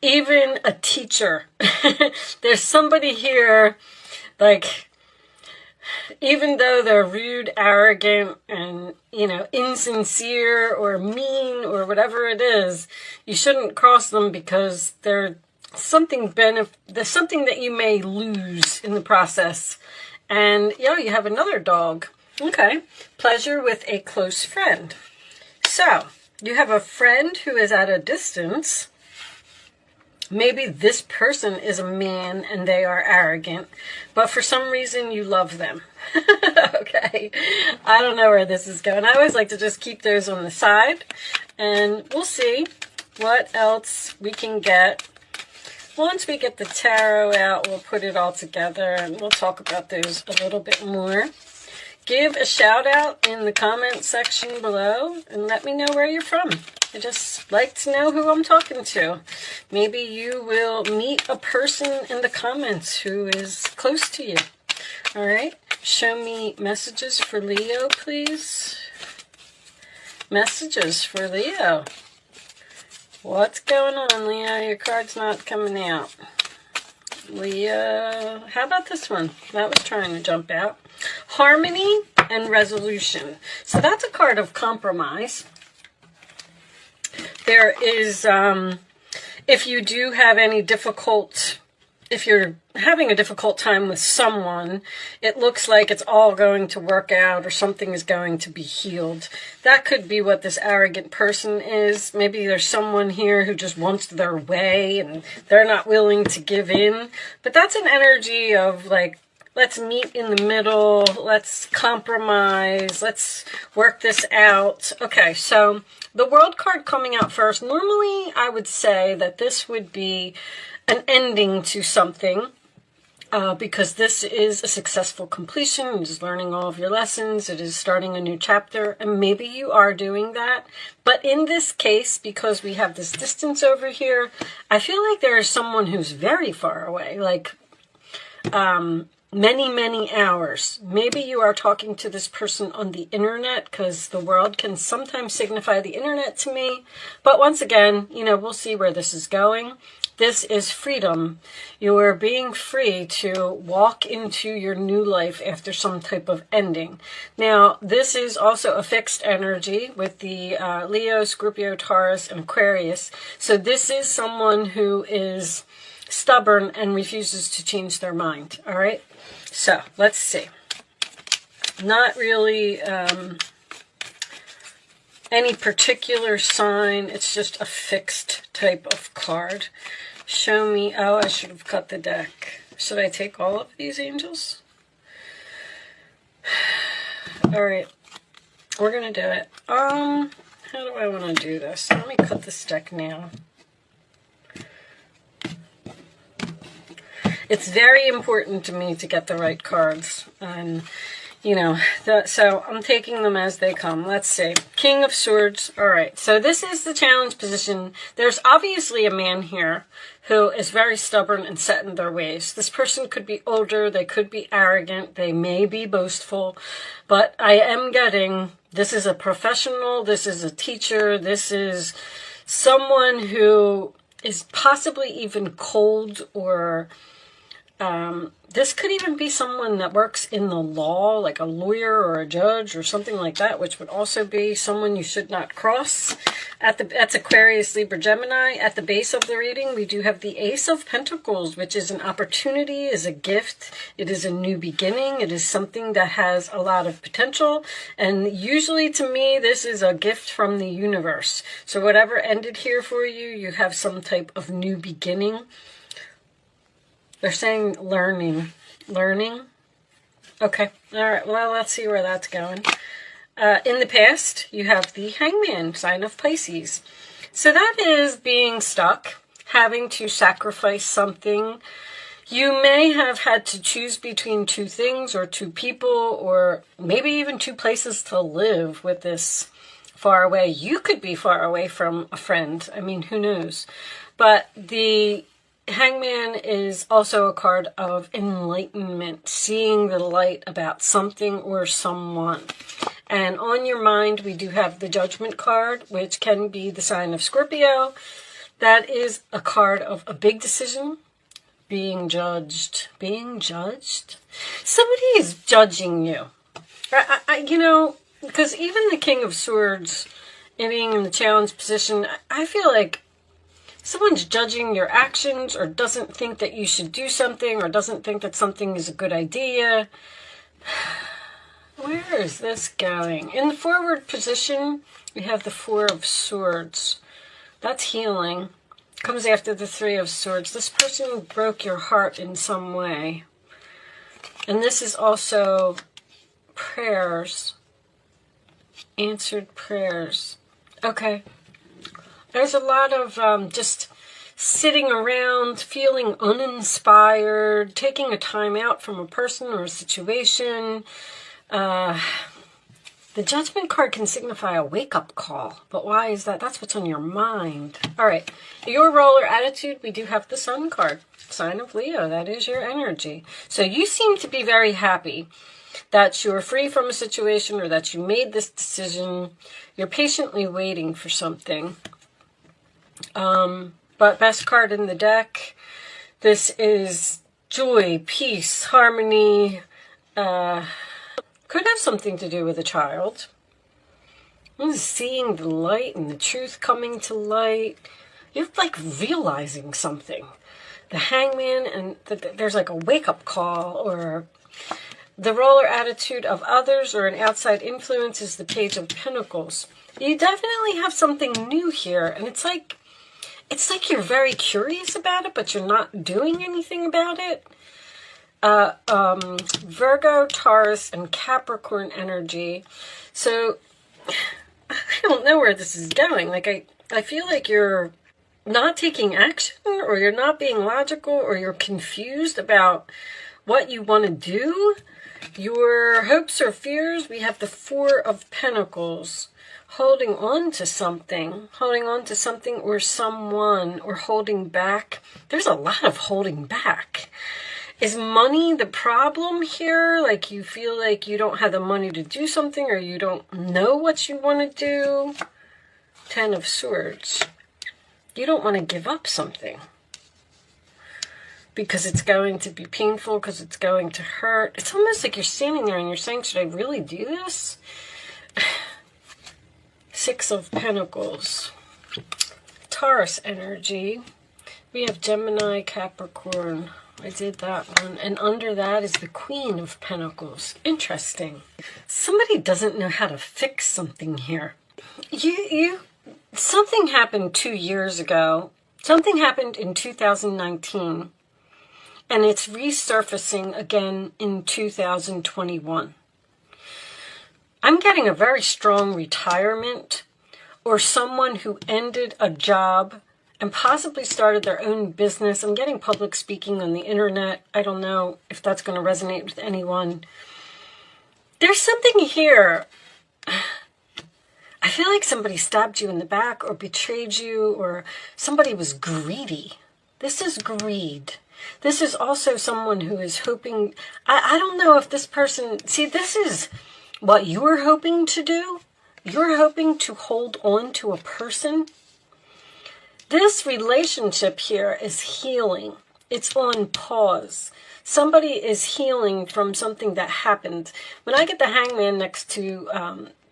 even a teacher. There's somebody here, like, even though they're rude, arrogant, and, you know, insincere or mean or whatever it is, you shouldn't cross them because there's something that you may lose in the process. And, you have another dog. Okay. Pleasure with a close friend. So, you have a friend who is at a distance. Maybe this person is a man and they are arrogant, but for some reason you love them. Okay. I don't know where this is going. I always like to just keep those on the side, and we'll see what else we can get. Once we get the tarot out, we'll put it all together and we'll talk about those a little bit more. Give a shout out in the comment section below and let me know where you're from. I just like to know who I'm talking to. Maybe you will meet a person in the comments who is close to you. All right. Show me messages for Leo, please. Messages for Leo. What's going on, Leo? Your card's not coming out. Leo. How about this one? That was trying to jump out. Harmony and resolution. So that's a card of compromise. There is, if you do have any if you're having a difficult time with someone, it looks like it's all going to work out or something is going to be healed. That could be what this arrogant person is. Maybe there's someone here who just wants their way and they're not willing to give in. But that's an energy of like, let's meet in the middle, let's compromise, let's work this out. Okay, so the World card coming out first. Normally, I would say that this would be an ending to something because this is a successful completion. It is learning all of your lessons. It is starting a new chapter, and maybe you are doing that. But in this case, because we have this distance over here, I feel like there is someone who's very far away, like many, many hours. Maybe you are talking to this person on the internet, because the world can sometimes signify the internet to me. But once again, we'll see where this is going. This is freedom. You are being free to walk into your new life after some type of ending. Now, this is also a fixed energy with the Leo, Scorpio, Taurus, and Aquarius. So this is someone who is stubborn and refuses to change their mind. All right. So let's see. Not really any particular sign. It's just a fixed type of card. Show me. Oh, I should have cut the deck. Should I take all of these angels? All right. We're going to do it. How do I want to do this? Let me cut this deck now. It's very important to me to get the right cards. And, so I'm taking them as they come. Let's see. King of Swords. All right. So this is the challenge position. There's obviously a man here who is very stubborn and set in their ways. This person could be older. They could be arrogant. They may be boastful. But I am getting, this is a professional. This is a teacher. This is someone who is possibly even cold, or this could even be someone that works in the law, like a lawyer or a judge or something like that, which would also be someone you should not cross. That's Aquarius, Libra, Gemini. At the base of the reading, we do have the Ace of Pentacles, which is an opportunity, is a gift. It is a new beginning. It is something that has a lot of potential. And usually to me, this is a gift from the universe. So whatever ended here for you, you have some type of new beginning. They're saying learning. Learning? Okay. All right. Well, let's see where that's going. In the past, you have the Hangman, sign of Pisces. So that is being stuck, having to sacrifice something. You may have had to choose between two things or two people, or maybe even two places to live with this far away. You could be far away from a friend. I mean, who knows? But the Hangman is also a card of enlightenment, seeing the light about something or someone. And on your mind, we do have the Judgment card, which can be the sign of Scorpio, That is a card of a big decision, being judged. Being judged? Somebody is judging you. You know, because even the King of Swords, being in the challenge position, I feel like someone's judging your actions or doesn't think that you should do something or doesn't think that something is a good idea. Where is this going? In the forward position, we have the Four of Swords. That's healing. Comes after the Three of Swords. This person broke your heart in some way. And this is also prayers. Answered prayers. Okay. There's a lot of just sitting around, feeling uninspired, taking a time out from a person or a situation. The Judgment card can signify a wake-up call. But why is that? That's what's on your mind. All right. Your role or attitude, we do have the Sun card. Sign of Leo. That is your energy. So you seem to be very happy that you're free from a situation or that you made this decision. You're patiently waiting for something. But best card in the deck, this is joy, peace, harmony. Could have something to do with a child. Seeing the light and the truth coming to light. You're like realizing something. The Hangman, and there's like a wake-up call, or the role or attitude of others or an outside influence is the Page of Pentacles. You definitely have something new here, and it's like you're very curious about it, but you're not doing anything about it. Virgo, Taurus, and Capricorn energy. So I don't know where this is going. Like I feel like you're not taking action, or you're not being logical, or you're confused about what you want to do. Your hopes or fears, we have the Four of Pentacles. Holding on to something or someone, or holding back. There's a lot of holding back. Is money the problem here? Like you feel like you don't have the money to do something, or you don't know what you want to do? Ten of Swords. You don't want to give up something because it's going to be painful, because it's going to hurt. It's almost like you're standing there and you're saying, should I really do this? Six of Pentacles. Taurus energy. We have Gemini, Capricorn. I did that one. And under that is the Queen of Pentacles. Interesting. Somebody doesn't know how to fix something here. Something happened 2 years ago. Something happened in 2019. And it's resurfacing again in 2021. I'm getting a very strong retirement, or someone who ended a job and possibly started their own business. I'm getting public speaking on the internet. I don't know if that's going to resonate with anyone. There's something here. I feel like somebody stabbed you in the back or betrayed you, or somebody was greedy. This is greed. This is also someone who is hoping. I don't know if this person. See, this is what you're hoping to do. You're hoping to hold on to a person. This relationship here is healing. It's on pause. Somebody is healing from something that happened. When I get the Hangman next to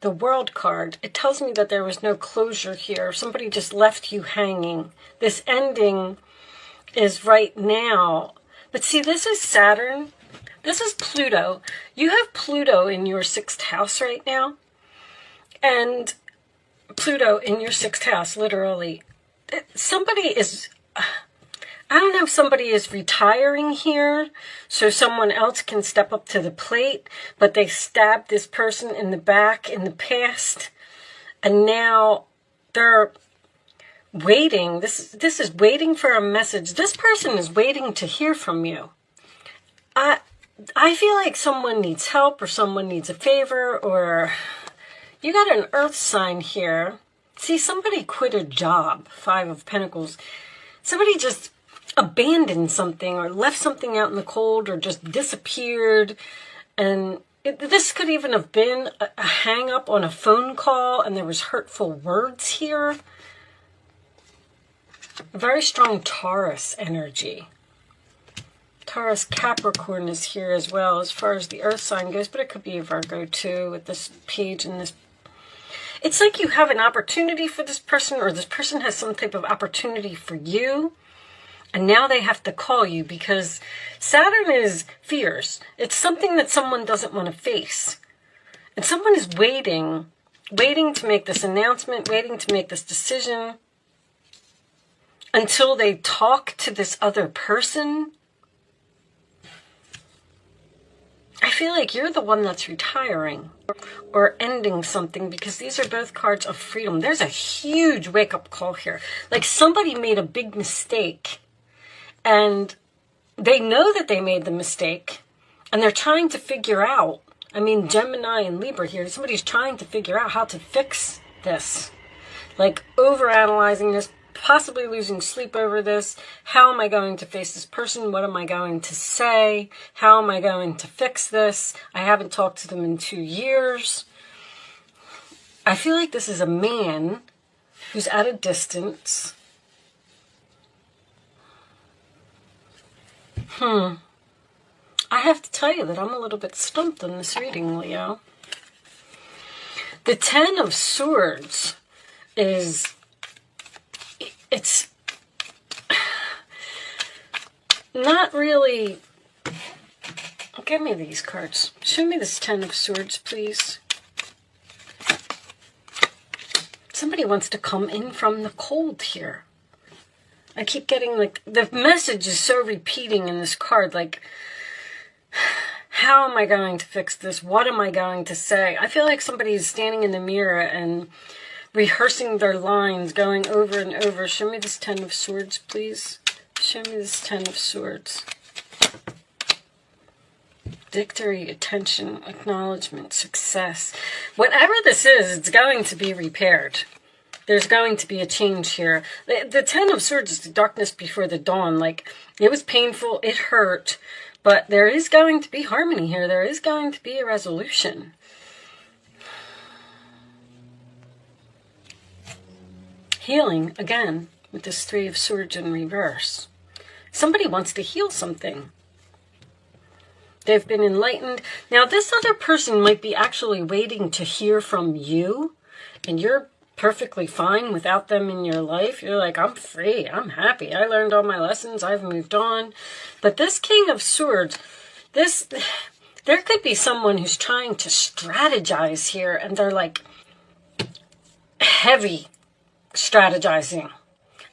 the World card, it tells me that there was no closure here. Somebody just left you hanging. This ending is right now. But see, this is Saturn. This is Pluto. You have Pluto in your 6th house right now. And Pluto in your 6th house, literally. Somebody is, I don't know if somebody is retiring here so someone else can step up to the plate, but they stabbed this person in the back in the past, and now they're waiting. This is waiting for a message. This person is waiting to hear from you. I feel like someone needs help, or someone needs a favor, or you got an earth sign here. See, somebody quit a job, 5 of Pentacles. Somebody just abandoned something, or left something out in the cold, or just disappeared. And this could even have been a hang-up on a phone call, and there was hurtful words here. A very strong Taurus energy. Taurus Capricorn is here as well as far as the earth sign goes, but it could be a Virgo too with this page and this. It's like you have an opportunity for this person, or this person has some type of opportunity for you, and now they have to call you because Saturn is fears. It's something that someone doesn't want to face. And someone is waiting to make this announcement, waiting to make this decision until they talk to this other person. I feel like you're the one that's retiring or ending something, because these are both cards of freedom. There's a huge wake-up call here. Like somebody made a big mistake and they know that they made the mistake and they're trying to figure out, I mean, Gemini and Libra here, somebody's trying to figure out how to fix this. Like overanalyzing this, possibly losing sleep over this. How am I going to face this person? What am I going to say? How am I going to fix this? I haven't talked to them in 2 years. I feel like this is a man who's at a distance. I have to tell you that I'm a little bit stumped on this reading, Leo. The Ten of Swords is... It's not really... Give me these cards. Show me this Ten of Swords, please. Somebody wants to come in from the cold here. I keep getting, like, the message is so repeating in this card, like, how am I going to fix this? What am I going to say? I feel like somebody is standing in the mirror and rehearsing their lines, going over and over. Show me this Ten of Swords, please. Show me this Ten of Swords. Victory, attention, acknowledgement, success. Whatever this is, it's going to be repaired. There's going to be a change here. The Ten of Swords is the darkness before the dawn. Like, it was painful, it hurt, but there is going to be harmony here. There is going to be a resolution. Healing, again, with this Three of Swords in reverse. Somebody wants to heal something. They've been enlightened. Now, this other person might be actually waiting to hear from you, and you're perfectly fine without them in your life. You're like, I'm free, I'm happy, I learned all my lessons, I've moved on. But this King of Swords, there could be someone who's trying to strategize here, and they're like heavy strategizing.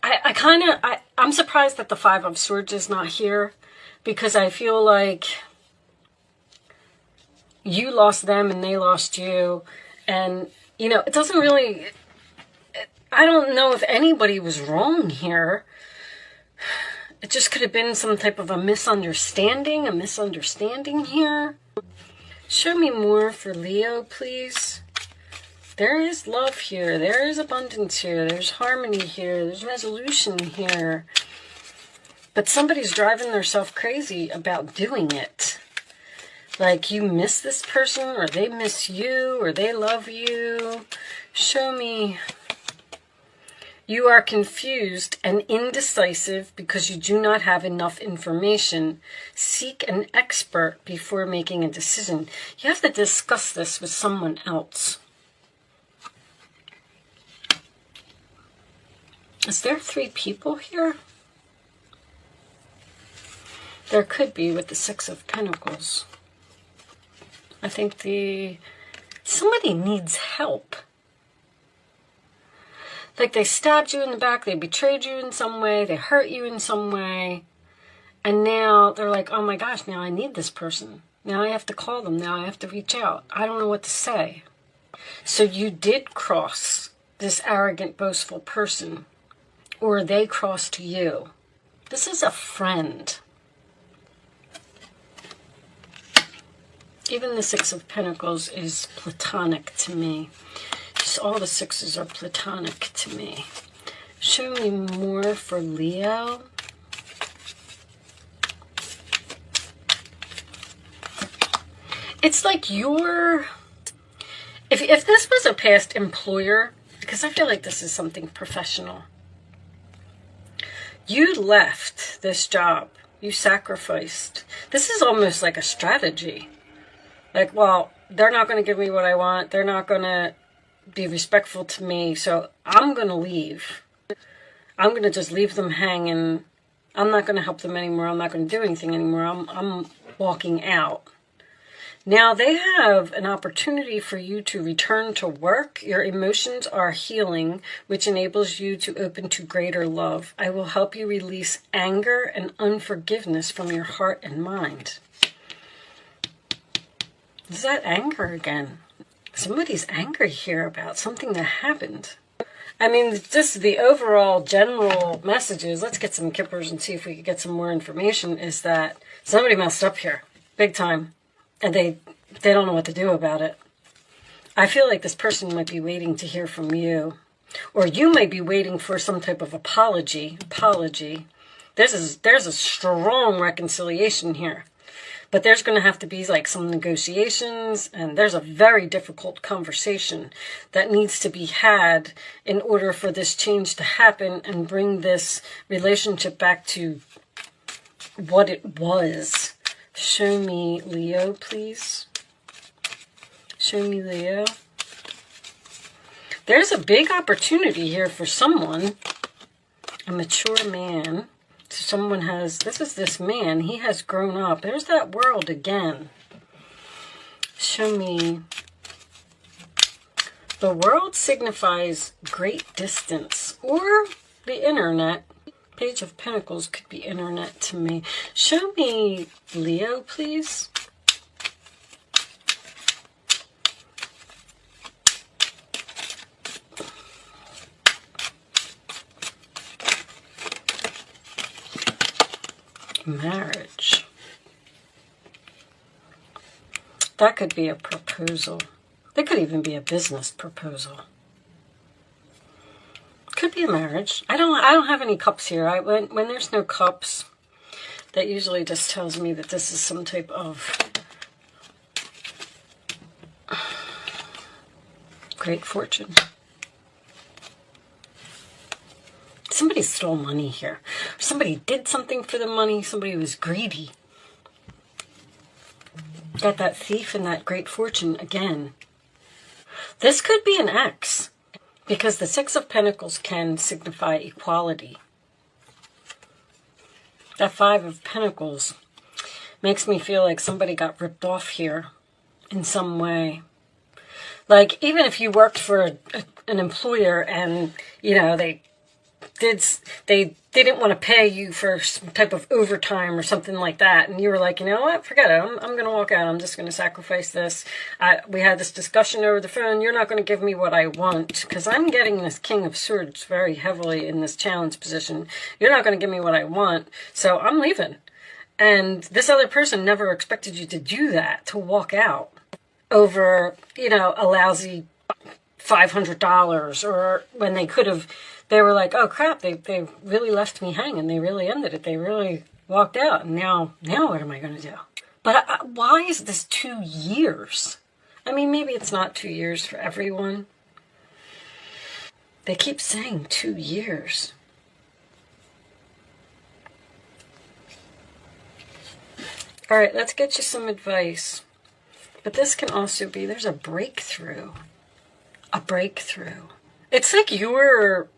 I'm surprised that the Five of Swords is not here, because I feel like you lost them and they lost you, and you know, it doesn't really, I don't know if anybody was wrong here. It just could have been some type of a misunderstanding here. Show me more for Leo, please. There is love here. There is abundance here. There's harmony here. There's resolution here. But somebody's driving themselves crazy about doing it. Like, you miss this person, or they miss you, or they love you. Show me. You are confused and indecisive because you do not have enough information. Seek an expert before making a decision. You have to discuss this with someone else. Is there 3 people here? There could be with the Six of Pentacles. I think somebody needs help. Like, they stabbed you in the back, they betrayed you in some way, they hurt you in some way, and now they're like, oh my gosh, now I need this person. Now I have to call them, now I have to reach out. I don't know what to say. So you did cross this arrogant, boastful person, or they crossed you. This is a friend. Even the Six of Pentacles is platonic to me. Just all the sixes are platonic to me. Show me more for Leo. It's like you're... If this was a past employer, because I feel like this is something professional. You left this job. You sacrificed. This is almost like a strategy. Like, well, they're not going to give me what I want. They're not going to be respectful to me. So I'm going to leave. I'm going to just leave them hanging. I'm not going to help them anymore. I'm not going to do anything anymore. I'm walking out. Now they have an opportunity for you to return to work. Your emotions are healing, which enables you to open to greater love. I will help you release anger and unforgiveness from your heart and mind. Is that anger again? Somebody's angry here about something that happened. I mean, just the overall general messages, let's get some kippers and see if we can get some more information, is that somebody messed up here, big time. And they don't know what to do about it. I feel like this person might be waiting to hear from you. Or you might be waiting for some type of apology. There's a strong reconciliation here. But there's going to have to be like some negotiations. And there's a very difficult conversation that needs to be had in order for this change to happen and bring this relationship back to what it was. Show me Leo, please. Show me Leo. There's a big opportunity here for someone. A mature man. So someone has, this is this man. He has grown up. There's that world again. Show me. The world signifies great distance or the internet. Page of Pentacles could be internet to me. Show me Leo, please. Marriage. That could be a proposal. That could even be a business proposal. Could be a marriage. I don't have any cups here. When there's no cups, that usually just tells me that this is some type of great fortune. Somebody stole money here. Somebody did something for the money. Somebody was greedy. Got that thief and that great fortune again. This could be an ex. Because the Six of Pentacles can signify equality. That Five of Pentacles makes me feel like somebody got ripped off here in some way. Like, even if you worked for an employer and, you know, they didn't want to pay you for some type of overtime or something like that, and you were like, you know what, forget it, I'm going to walk out, I'm just going to sacrifice this. We had this discussion over the phone, you're not going to give me what I want, because I'm getting this King of Swords very heavily in this challenge position. You're not going to give me what I want, so I'm leaving. And this other person never expected you to do that, to walk out over, you know, a lousy $500, or when they could have. They were like, oh crap, they really left me hanging. They really ended it. They really walked out. And now what am I going to do? But why is this 2 years? I mean, maybe it's not 2 years for everyone. They keep saying 2 years. All right, let's get you some advice. But this can also be, there's a breakthrough. A breakthrough. It's like you're...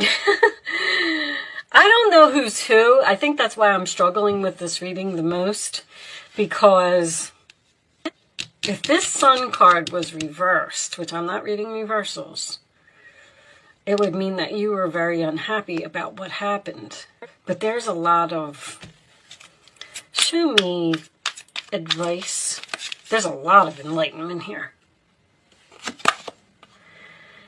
I don't know who's who. I think that's why I'm struggling with this reading the most. Because if this Sun card was reversed, which I'm not reading reversals, it would mean that you were very unhappy about what happened. But there's a lot of... Show me advice. There's a lot of enlightenment here.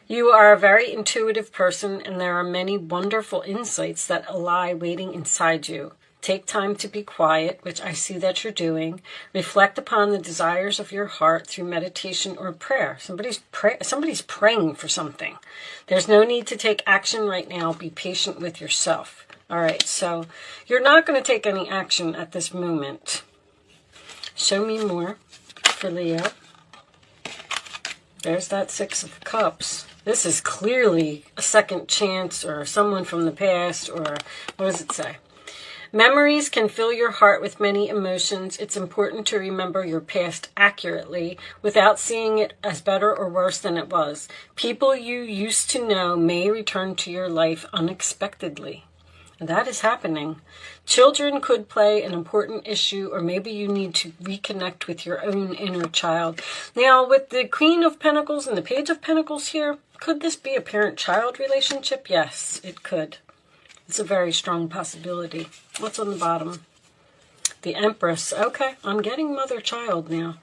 You are a very intuitive person, and there are many wonderful insights that lie waiting inside you. Take time to be quiet, which I see that you're doing. Reflect upon the desires of your heart through meditation or prayer. Somebody's praying for something. There's no need to take action right now. Be patient with yourself. All right, so you're not going to take any action at this moment. Show me more for Leo. There's that Six of Cups. This is clearly a second chance or someone from the past, or what does it say? Memories can fill your heart with many emotions. It's important to remember your past accurately without seeing it as better or worse than it was. People you used to know may return to your life unexpectedly. And that is happening. Children could play an important issue, or maybe you need to reconnect with your own inner child. Now, with the Queen of Pentacles and the Page of Pentacles here, could this be a parent-child relationship? Yes, it could. It's a very strong possibility. What's on the bottom? The Empress. Okay, I'm getting mother-child now.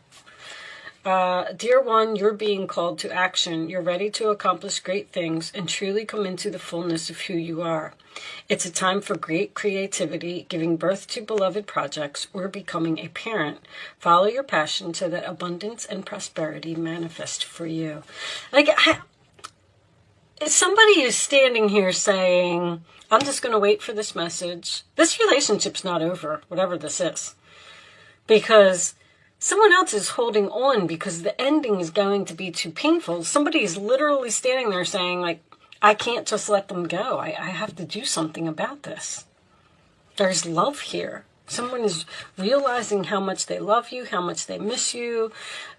Dear one, you're being called to action. You're ready to accomplish great things and truly come into the fullness of who you are. It's a time for great creativity, giving birth to beloved projects, or becoming a parent. Follow your passion so that abundance and prosperity manifest for you. Like, somebody is standing here saying, I'm just going to wait for this message. This relationship's not over, whatever this is. Because someone else is holding on because the ending is going to be too painful. Somebody is literally standing there saying, like, I can't just let them go. I have to do something about this. There's love here. Someone is realizing how much they love you, how much they miss you.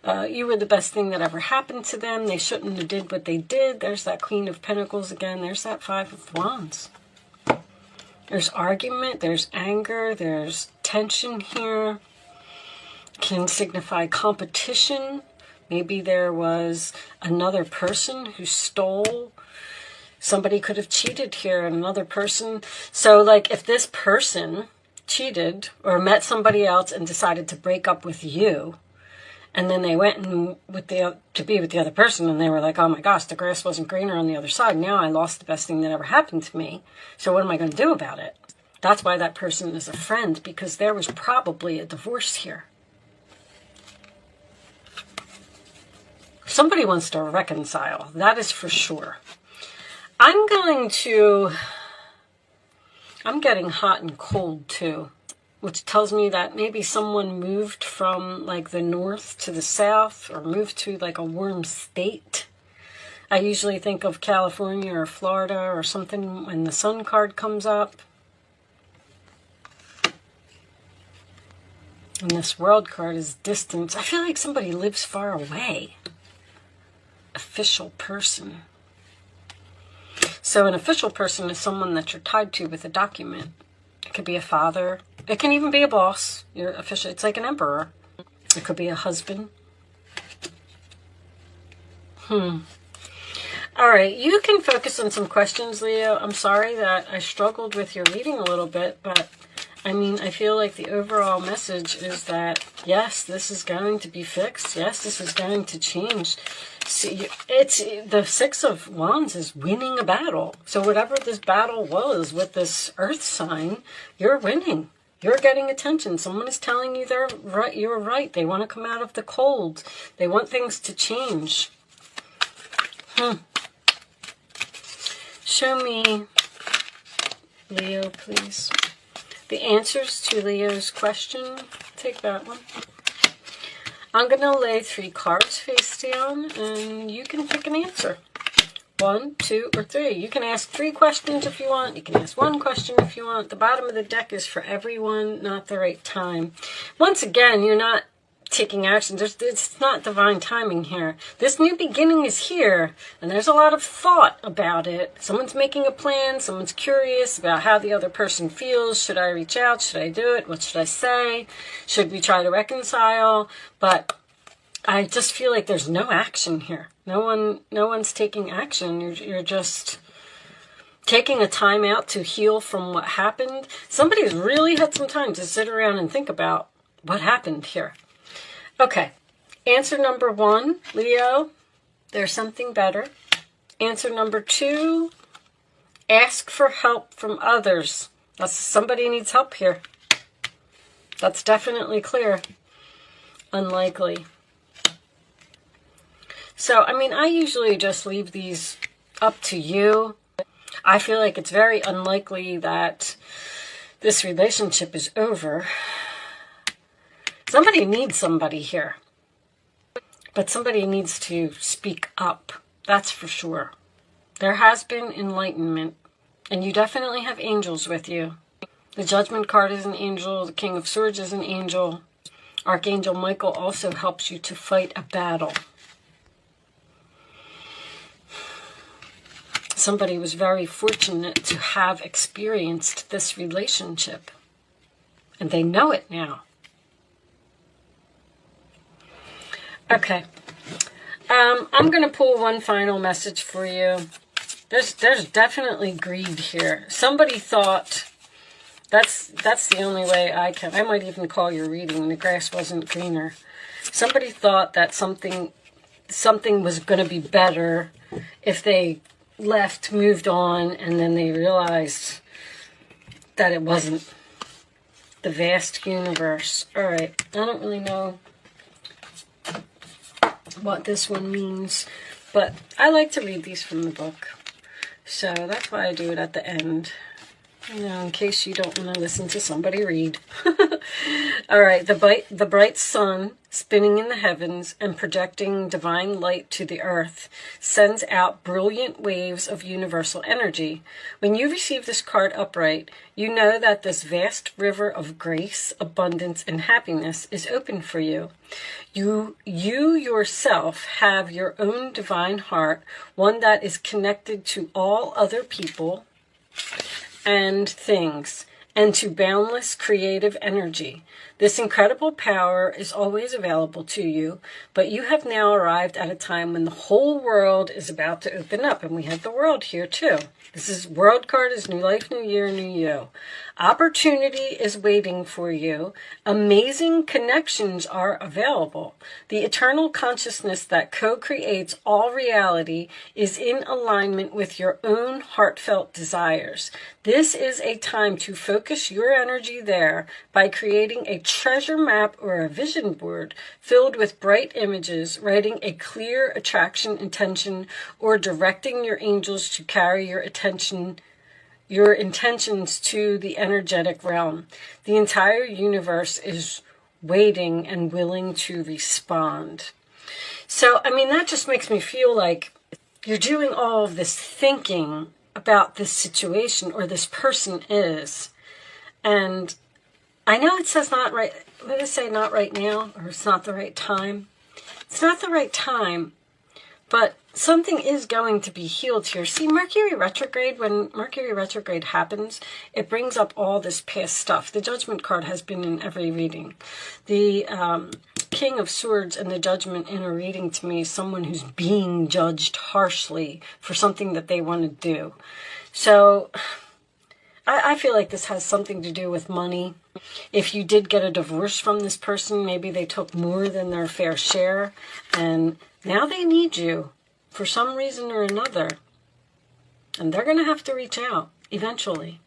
You were the best thing that ever happened to them. They shouldn't have did what they did. There's that Queen of Pentacles again. There's that Five of Wands. There's argument. There's anger. There's tension here. Can signify competition. Maybe there was another person who stole. Somebody could have cheated here, another person. So, like, if this person cheated or met somebody else and decided to break up with you, and then they went and to be with the other person, and they were like, oh my gosh, the grass wasn't greener on the other side. Now I lost the best thing that ever happened to me. So what am I going to do about it? That's why that person is a friend, because there was probably a divorce here. Somebody wants to reconcile. That is for sure. I'm getting hot and cold too, which tells me that maybe someone moved from like the north to the south, or moved to like a warm state. I usually think of California or Florida or something when the sun card comes up. And this world card is distance. I feel like somebody lives far away. Official person. So an official person is someone that you're tied to with a document. It could be a father. It can even be a boss. You're official. It's like an emperor. It could be a husband. All right. You can focus on some questions, Leo. I'm sorry that I struggled with your reading a little bit, but I mean, I feel like the overall message is that, yes, this is going to be fixed. Yes, this is going to change. See, it's the Six of Wands is winning a battle. So whatever this battle was with this earth sign, you're winning. You're getting attention. Someone is telling you they're right. You're right. They want to come out of the cold. They want things to change. Show me, Leo, please. The answers to Leo's question. Take that one. I'm going to lay 3 cards face down, and you can pick an answer. 1, 2, or 3. You can ask 3 questions if you want. You can ask 1 question if you want. The bottom of the deck is for everyone, not the right time. Once again, you're not taking action. It's not divine timing here. This new beginning is here, and there's a lot of thought about it. Someone's making a plan. Someone's curious about how the other person feels. Should I reach out? Should I do it? What should I say? Should we try to reconcile? But I just feel like there's no action here. No one's taking action. You're just taking a time out to heal from what happened. Somebody's really had some time to sit around and think about what happened here. Okay, answer number 1, Leo, there's something better. Answer number 2, ask for help from others. Somebody needs help here. That's definitely clear. Unlikely. So, I mean, I usually just leave these up to you. I feel like it's very unlikely that this relationship is over. Somebody needs somebody here. But somebody needs to speak up. That's for sure. There has been enlightenment, and you definitely have angels with you. The Judgment card is an angel. The King of Swords is an angel. Archangel Michael also helps you to fight a battle. Somebody was very fortunate to have experienced this relationship, and they know it now. Okay. I'm going to pull one final message for you. There's definitely greed here. Somebody thought, that's the only way I might even call your reading, the grass wasn't greener. Somebody thought that something was going to be better if they left, moved on, and then they realized that it wasn't. The vast universe. All right, I don't really know what this one means, but I like to read these from the book, so that's why I do it at the end, you know, in case you don't want to listen to somebody read. All right, the bright sun spinning in the heavens and projecting divine light to the earth sends out brilliant waves of universal energy. When you receive this card upright, you know that this vast river of grace, abundance, and happiness is open for you. You yourself have your own divine heart, one that is connected to all other people and things, and to boundless creative energy. This incredible power is always available to you, but you have now arrived at a time when the whole world is about to open up, and we have the world here too. This is World card is new life, new year, new you. Opportunity is waiting for you. Amazing connections are available. The eternal consciousness that co-creates all reality is in alignment with your own heartfelt desires. This is a time to focus your energy there by creating a treasure map or a vision board filled with bright images, writing a clear attraction intention, or directing your angels to carry your intentions to the energetic realm. The entire universe is waiting and willing to respond. So, I mean, that just makes me feel like you're doing all of this thinking about this situation or this person is. And I know it says not right, what did it say, not right now, or it's not the right time. It's not the right time, but something is going to be healed here. See, Mercury retrograde, when Mercury retrograde happens, it brings up all this past stuff. The Judgment card has been in every reading. The King of Swords and the Judgment in a reading to me is someone who's being judged harshly for something that they want to do. So I feel like this has something to do with money. If you did get a divorce from this person, maybe they took more than their fair share, and now they need you for some reason or another. And they're going to have to reach out eventually.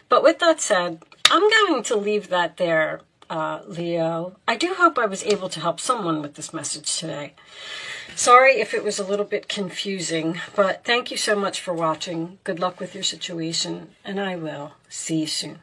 But with that said, I'm going to leave that there, Leo. I do hope I was able to help someone with this message today. Sorry if it was a little bit confusing, but thank you so much for watching. Good luck with your situation, and I will see you soon.